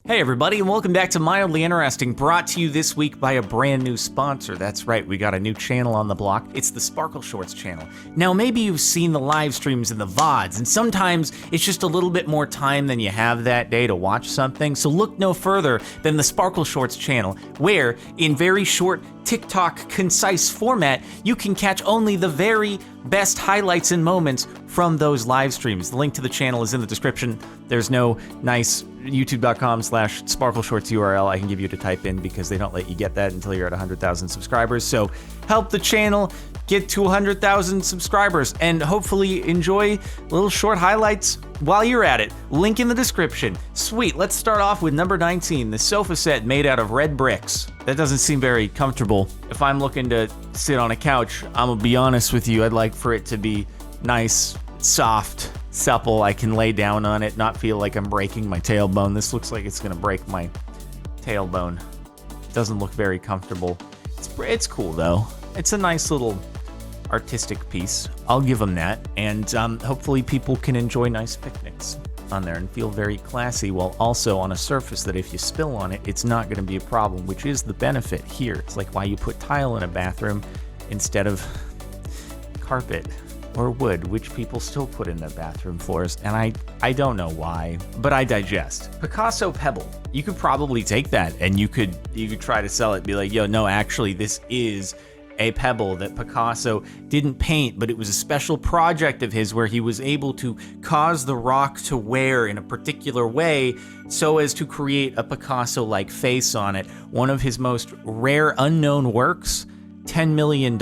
Hey everybody, and welcome back to Mildly Interesting, brought to you this week by a brand new sponsor. That's right, we got a new channel on the block. It's the Sparkle Shorts channel. Now, maybe you've seen the live streams and the VODs, and sometimes it's just a little bit more time than you have that day to watch something, so look no further than the Sparkle Shorts channel, where, in very short, TikTok concise format, you can catch only the very best highlights and moments from those live streams. The link to the channel is in the description. There's no nice youtube.com/sparkleshorts URL I can give you to type in because they don't let you get that until you're at 100,000 subscribers. So help the channel get to 100,000 subscribers and hopefully enjoy little short highlights while you're at it. Link in the description. Sweet, let's start off with number 19, the sofa set made out of red bricks. That doesn't seem very comfortable. If I'm looking to sit on a couch, I'm gonna be honest with you, I'd like for it to be nice, soft, supple. I can lay down on it, not feel like I'm breaking my tailbone. This looks like it's gonna break my tailbone. Doesn't look very comfortable. It's cool though. It's a nice little artistic piece. I'll give them that. And hopefully people can enjoy nice picnics on there and feel very classy while also on a surface that if you spill on it, it's not gonna be a problem, which is the benefit here. It's like why you put tile in a bathroom instead of carpet or wood, which people still put in their bathroom floors, and I don't know why, but I digest. Picasso Pebble. You could probably take that and you could try to sell it, be like, yo, no, actually this is a pebble that Picasso didn't paint, but it was a special project of his where he was able to cause the rock to wear in a particular way so as to create a Picasso-like face on it. One of his most rare unknown works, $10 million.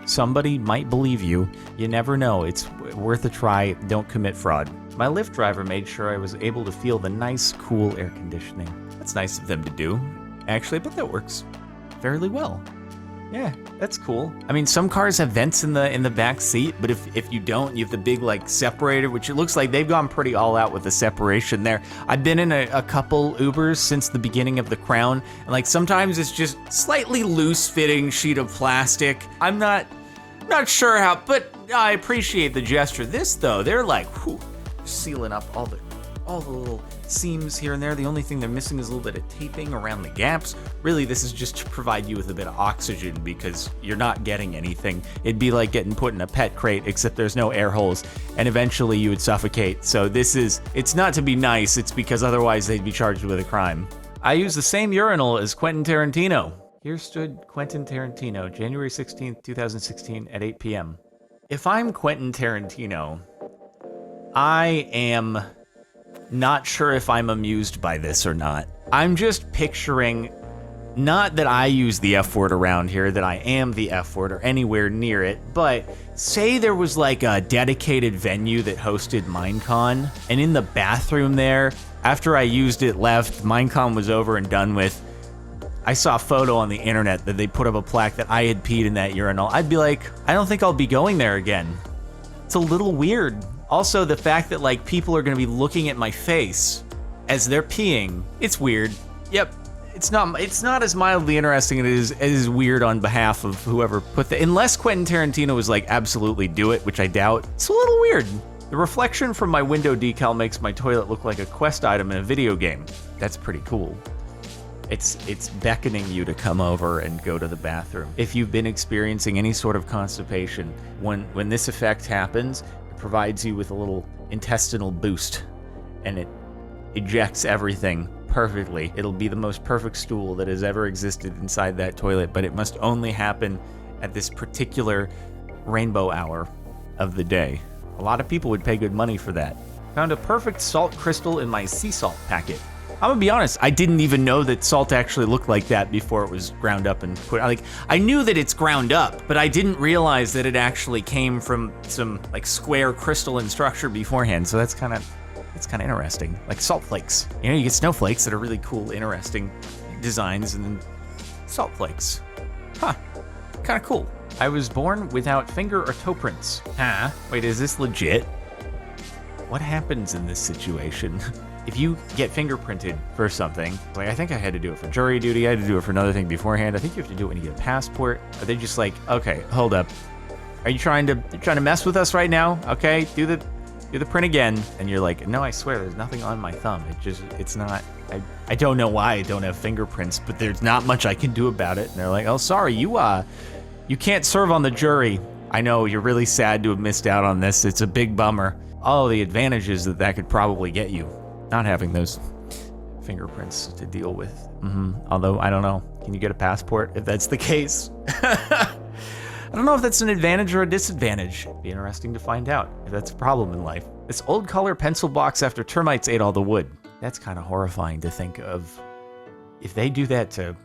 Somebody might believe you. You never know. It's worth a try. Don't commit fraud. My Lyft driver made sure I was able to feel the nice, cool air conditioning. That's nice of them to do, actually, but that works fairly well. Yeah, that's cool. I mean, some cars have vents in the back seat, but if you don't, you have the big like separator, which it looks like they've gone pretty all out with the separation there. I've been in a couple Ubers since the beginning of the Crown, and like sometimes it's just slightly loose fitting sheet of plastic. I'm not sure how, but I appreciate the gesture. This though, they're like, whew, sealing up all the little seams here and there. The only thing they're missing is a little bit of taping around the gaps. Really, this is just to provide you with a bit of oxygen because you're not getting anything. It'd be like getting put in a pet crate, except there's no air holes, and eventually you would suffocate. So it's not to be nice, it's because otherwise they'd be charged with a crime. I use the same urinal as Quentin Tarantino. Here stood Quentin Tarantino, January 16th, 2016 at 8 p.m. If I'm Quentin Tarantino, I am not sure if I'm amused by this or not. I'm just picturing, not that I use the F word around here, that I am the F word or anywhere near it, but say there was like a dedicated venue that hosted Minecon, and in the bathroom there, after I used it left, Minecon was over and done with, I saw a photo on the internet that they put up a plaque that I had peed in that urinal. I'd be like, I don't think I'll be going there again. It's a little weird. Also, the fact that like people are gonna be looking at my face as they're peeing, it's weird. Yep, it's not as mildly interesting as it is weird on behalf of whoever put the, unless Quentin Tarantino was like, absolutely do it, which I doubt. It's a little weird. The reflection from my window decal makes my toilet look like a quest item in a video game. That's pretty cool. It's beckoning you to come over and go to the bathroom. If you've been experiencing any sort of constipation, when this effect happens, provides you with a little intestinal boost and it ejects everything perfectly. It'll be the most perfect stool that has ever existed inside that toilet, but it must only happen at this particular rainbow hour of the day. A lot of people would pay good money for that. Found a perfect salt crystal in my sea salt packet. I'm gonna be honest, I didn't even know that salt actually looked like that before it was ground up and put, like, I knew that it's ground up, but I didn't realize that it actually came from some like square crystalline structure beforehand, so that's kind of interesting. Like salt flakes. You know, you get snowflakes that are really cool, interesting designs, and then salt flakes. Huh, kind of cool. I was born without finger or toe prints. Huh, wait, is this legit? What happens in this situation? If you get fingerprinted for something, like I think I had to do it for jury duty, I had to do it for another thing beforehand. I think you have to do it when you get a passport. Are they just like, okay, hold up. Are you trying to mess with us right now? Okay, do the print again. And you're like, no, I swear, there's nothing on my thumb. It's not I don't know why I don't have fingerprints, but there's not much I can do about it. And they're like, oh, sorry, you can't serve on the jury. I know, you're really sad to have missed out on this. It's a big bummer. All the advantages that could probably get you, not having those fingerprints to deal with. Although, I don't know. Can you get a passport if that's the case? I don't know if that's an advantage or a disadvantage. It'd be interesting to find out if that's a problem in life. This old color pencil box after termites ate all the wood. That's kind of horrifying to think of. If they do that to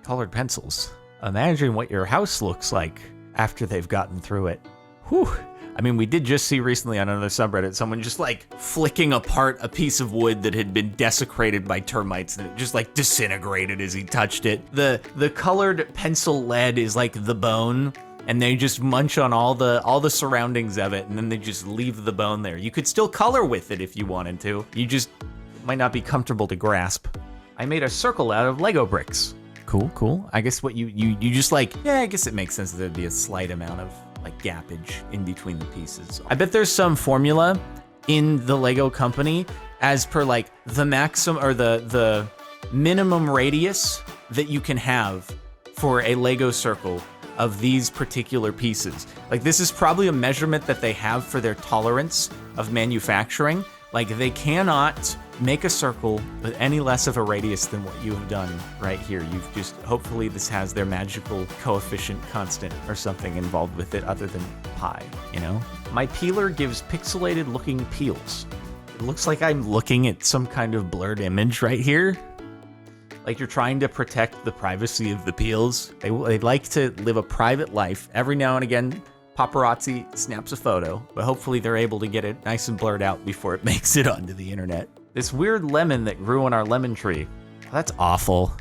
colored pencils, imagine what your house looks like after they've gotten through it. Whew. I mean, we did just see recently on another subreddit, someone just like flicking apart a piece of wood that had been desecrated by termites, and it just like disintegrated as he touched it. The colored pencil lead is like the bone, and they just munch on all the surroundings of it, and then they just leave the bone there. You could still color with it if you wanted to. You just might not be comfortable to grasp. I made a circle out of Lego bricks. Cool. I guess what you just like, yeah, I guess it makes sense that there'd be a slight amount of like gappage in between the pieces. I bet there's some formula in the Lego company as per like the maximum or the minimum radius that you can have for a Lego circle of these particular pieces. Like this is probably a measurement that they have for their tolerance of manufacturing. Like they cannot make a circle with any less of a radius than what you have done right here. You've just, hopefully this has their magical coefficient constant or something involved with it other than pi, you know? My peeler gives pixelated looking peels. It looks like I'm looking at some kind of blurred image right here. Like you're trying to protect the privacy of the peels. They like to live a private life. Every now and again, paparazzi snaps a photo, but hopefully they're able to get it nice and blurred out before it makes it onto the internet. This weird lemon that grew on our lemon tree. Oh, that's awful.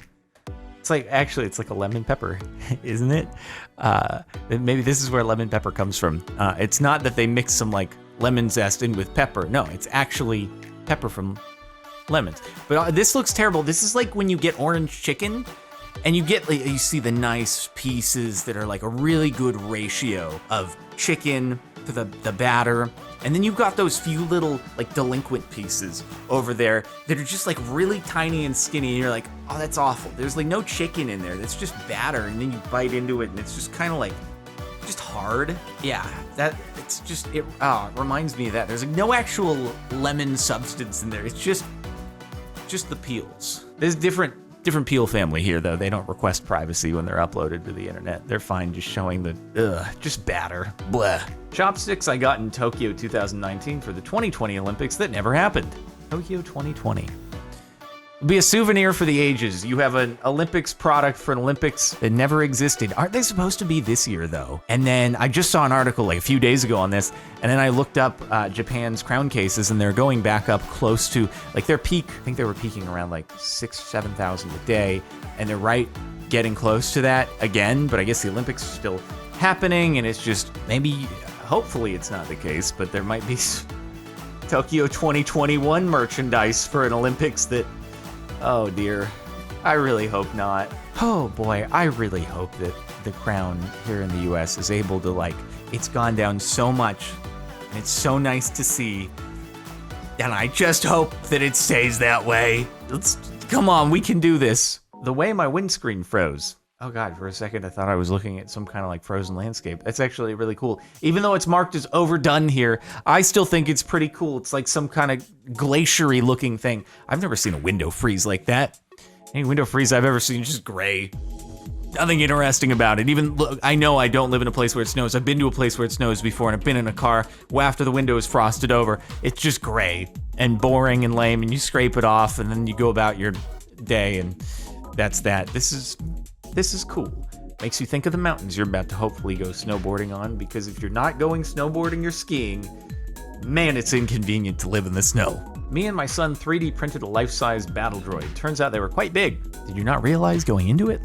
It's like, actually, it's like a lemon pepper, isn't it? Maybe this is where lemon pepper comes from. It's not that they mix some like lemon zest in with pepper. No, it's actually pepper from lemons. But this looks terrible. This is like when you get orange chicken and you see the nice pieces that are like a really good ratio of chicken to the batter. And then you've got those few little like delinquent pieces over there that are just like really tiny and skinny. And you're like, oh, that's awful. There's like no chicken in there. That's just batter. And then you bite into it and it's just kind of like, just hard. Yeah, it reminds me of that. There's like no actual lemon substance in there. It's just the peels. There's different peel family here, though. They don't request privacy when they're uploaded to the internet. They're fine just showing just batter. Blah. Chopsticks I got in Tokyo 2019 for the 2020 Olympics that never happened. Tokyo 2020. It'll be a souvenir for the ages. You have an Olympics product for an Olympics that never existed. Aren't they supposed to be this year, though? And then I just saw an article like a few days ago on this, and then I looked up Japan's crown cases, and they're going back up close to like their peak. I think they were peaking around like 7,000 a day, and they're getting close to that again. But I guess the Olympics are still happening, and it's just hopefully it's not the case, but there might be Tokyo 2021 merchandise for an Olympics that. Oh dear, I really hope not. Oh boy, I really hope that the crown here in the US is able to it's gone down so much and it's so nice to see. And I just hope that it stays that way. Come on, we can do this. The way my windscreen froze. Oh God, for a second I thought I was looking at some kind of frozen landscape. That's actually really cool. Even though it's marked as overdone here, I still think it's pretty cool. It's like some kind of glacier-y looking thing. I've never seen a window freeze like that. Any window freeze I've ever seen is just gray. Nothing interesting about it. Even look, I know I don't live in a place where it snows. I've been to a place where it snows before, and I've been in a car after the window is frosted over. It's just gray and boring and lame, and you scrape it off, and then you go about your day, and that's that. This is cool. Makes you think of the mountains you're about to hopefully go snowboarding on, because if you're not going snowboarding or skiing, man, it's inconvenient to live in the snow. Me and my son 3D printed a life-size battle droid. Turns out they were quite big. Did you not realize going into it,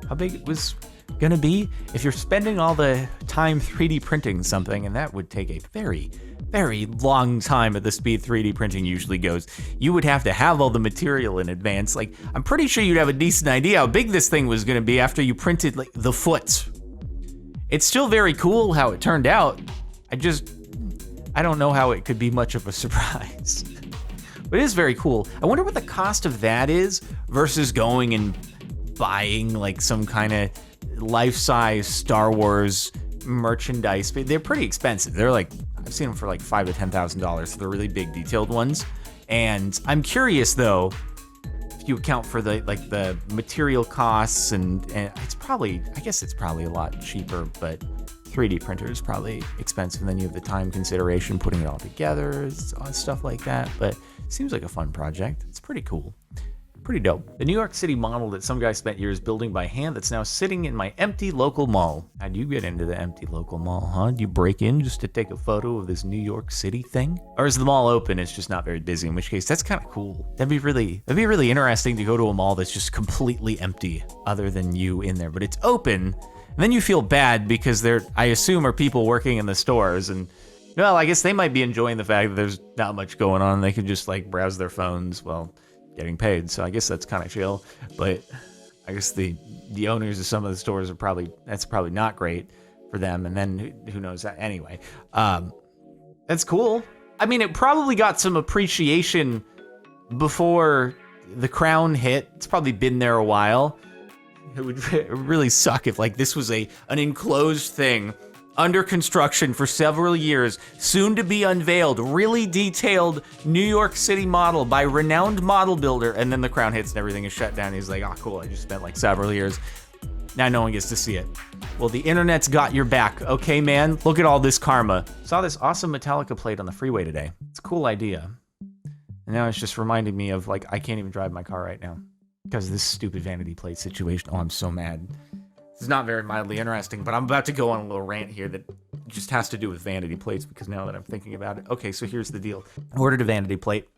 how big it was gonna be? If you're spending all the time 3D printing something, and that would take a very, very long time at the speed 3D printing usually goes, you would have to have all the material in advance. I'm pretty sure you'd have a decent idea how big this thing was gonna be after you printed the foot. It's still very cool how it turned out. I don't know how it could be much of a surprise. But it is very cool. I wonder what the cost of that is versus going and buying like some kind of life-size Star Wars merchandise. They're pretty expensive. They're like, I've seen them for like $5,000 to $10,000 for the really big detailed ones. And I'm curious though, if you account for the material costs and it's probably, I guess it's probably a lot cheaper, but 3D printer is probably expensive, and then you have the time consideration putting it all together, stuff like that. But it seems like a fun project. It's pretty cool. Pretty dope. The New York City model that some guy spent years building by hand that's now sitting in my empty local mall. How'd you get into the empty local mall, huh? Did you break in just to take a photo of this New York City thing? Or is the mall open? It's just not very busy, in which case that's kind of cool. That'd be really interesting to go to a mall that's just completely empty other than you in there, but it's open. And then you feel bad because I assume, are people working in the stores, and well, I guess they might be enjoying the fact that there's not much going on. They could just like browse their phones while getting paid. So I guess that's kind of chill. But I guess the owners of some of the stores that's probably not great for them. And then who knows that anyway. That's cool. I mean, it probably got some appreciation before the Crown hit. It's probably been there a while. It would really suck if like this was an enclosed thing under construction for several years, soon to be unveiled, really detailed New York City model by renowned model builder, and then the Crown hits and everything is shut down. He's like, oh cool, I just spent like several years. Now no one gets to see it. Well, the internet's got your back. Okay, man, look at all this karma. Saw this awesome Metallica plate on the freeway today. It's a cool idea. And now it's just reminding me of like, I can't even drive my car right now because of this stupid vanity plate situation. Oh, I'm so mad. It's not very mildly interesting, but I'm about to go on a little rant here that just has to do with vanity plates, because now that I'm thinking about it. Okay, so here's the deal. I ordered a vanity plate,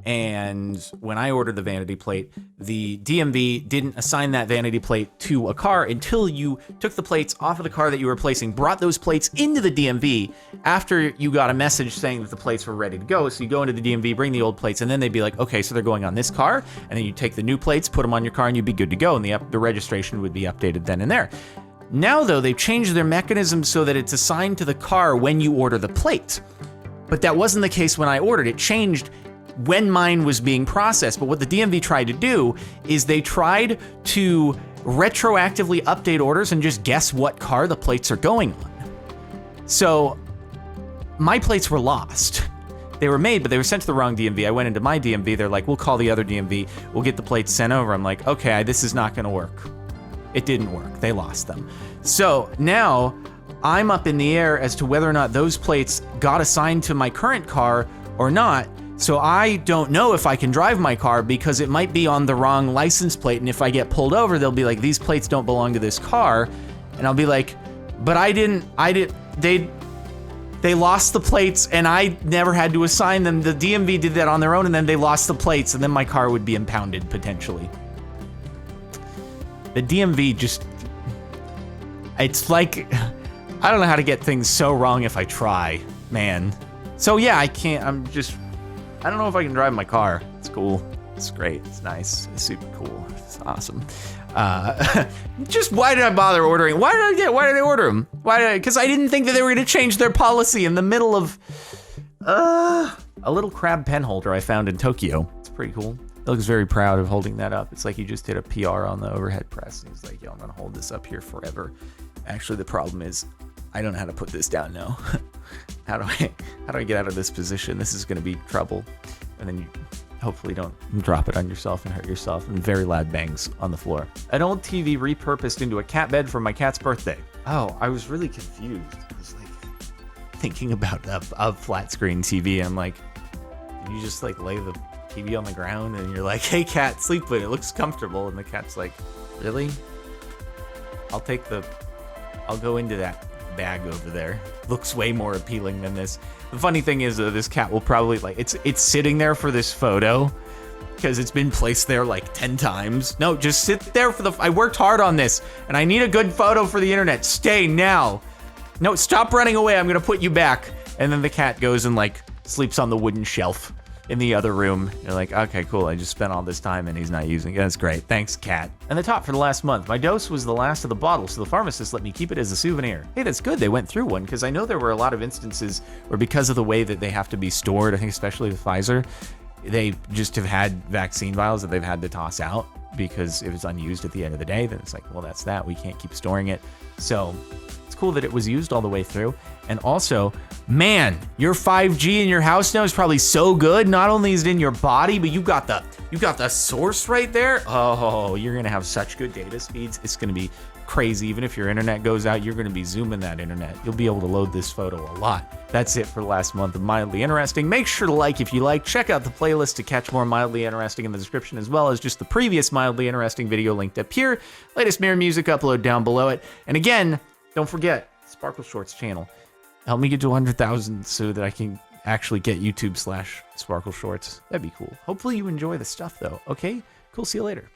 and when I ordered the vanity plate, the DMV didn't assign that vanity plate to a car until you took the plates off of the car that you were replacing, brought those plates into the DMV after you got a message saying that the plates were ready to go. So you go into the DMV, bring the old plates, and then they'd be like, okay, so they're going on this car, and then you take the new plates, put them on your car, and you'd be good to go, and the registration would be updated then and there. Now, though, they've changed their mechanism so that it's assigned to the car when you order the plate. But that wasn't the case when I ordered. It changed when mine was being processed. But what the DMV tried to do is they tried to retroactively update orders and just guess what car the plates are going on. So my plates were lost. They were made, but they were sent to the wrong DMV. I went into my DMV. They're like, we'll call the other DMV. We'll get the plates sent over. I'm like, okay, this is not going to work. It didn't work. They lost them. So now I'm up in the air as to whether or not those plates got assigned to my current car or not. So I don't know if I can drive my car because it might be on the wrong license plate. And if I get pulled over, they'll be like, these plates don't belong to this car. And I'll be like, but they lost the plates and I never had to assign them. The DMV did that on their own, and then they lost the plates, and then my car would be impounded potentially. The DMV it's like, I don't know how to get things so wrong if I try, man. So yeah, I don't know if I can drive my car. It's cool. It's great. It's nice. It's super cool. It's awesome. Just why did I bother ordering? Why did I order them? Because I didn't think that they were going to change their policy in the middle of a little crab pen holder I found in Tokyo. It's pretty cool. He looks very proud of holding that up. It's like he just did a PR on the overhead press. He's like, yo, I'm gonna hold this up here forever. Actually, the problem is I don't know how to put this down now. How do I get out of this position? This is gonna be trouble. And then you hopefully don't drop it on yourself and hurt yourself, and very loud bangs on the floor. An old TV repurposed into a cat bed for my cat's birthday. Oh, I was really confused. I was like thinking about a flat screen TV, and I'm like, did you just like lay the TV on the ground and you're like, hey cat, sleep with it, looks comfortable, and the cat's like, really? I'll go into that bag over there. Looks way more appealing than this. The funny thing is this cat will probably like, it's sitting there for this photo because it's been placed there like 10 times. No, just sit there I worked hard on this and I need a good photo for the internet. Stay now. No, stop running away. I'm gonna put you back. And then the cat goes and like sleeps on the wooden shelf in the other room. You're like, okay, cool. I just spent all this time and he's not using it. That's great. Thanks, cat. And the top for the last month. My dose was the last of the bottle, so the pharmacist let me keep it as a souvenir. Hey, that's good. They went through one, because I know there were a lot of instances where because of the way that they have to be stored, I think especially with Pfizer, they just have had vaccine vials that they've had to toss out because it was unused at the end of the day. Then it's like, well, that's that. We can't keep storing it. So it's cool that it was used all the way through. And also, man, your 5G in your house now is probably so good. Not only is it in your body, but you got the source right there. Oh, you're gonna have such good data speeds. It's gonna be crazy. Even if your internet goes out, you're gonna be zooming that internet. You'll be able to load this photo a lot. That's it for the last month of Mildly Interesting. Make sure to like if you like. Check out the playlist to catch more Mildly Interesting in the description, as well as just the previous Mildly Interesting video linked up here. Latest Mirror Music upload down below it. And again, don't forget, Sparkle Shorts channel. Help me get to 100,000 so that I can actually get YouTube/Sparkle Shorts. That'd be cool. Hopefully you enjoy the stuff though. Okay, cool. See you later.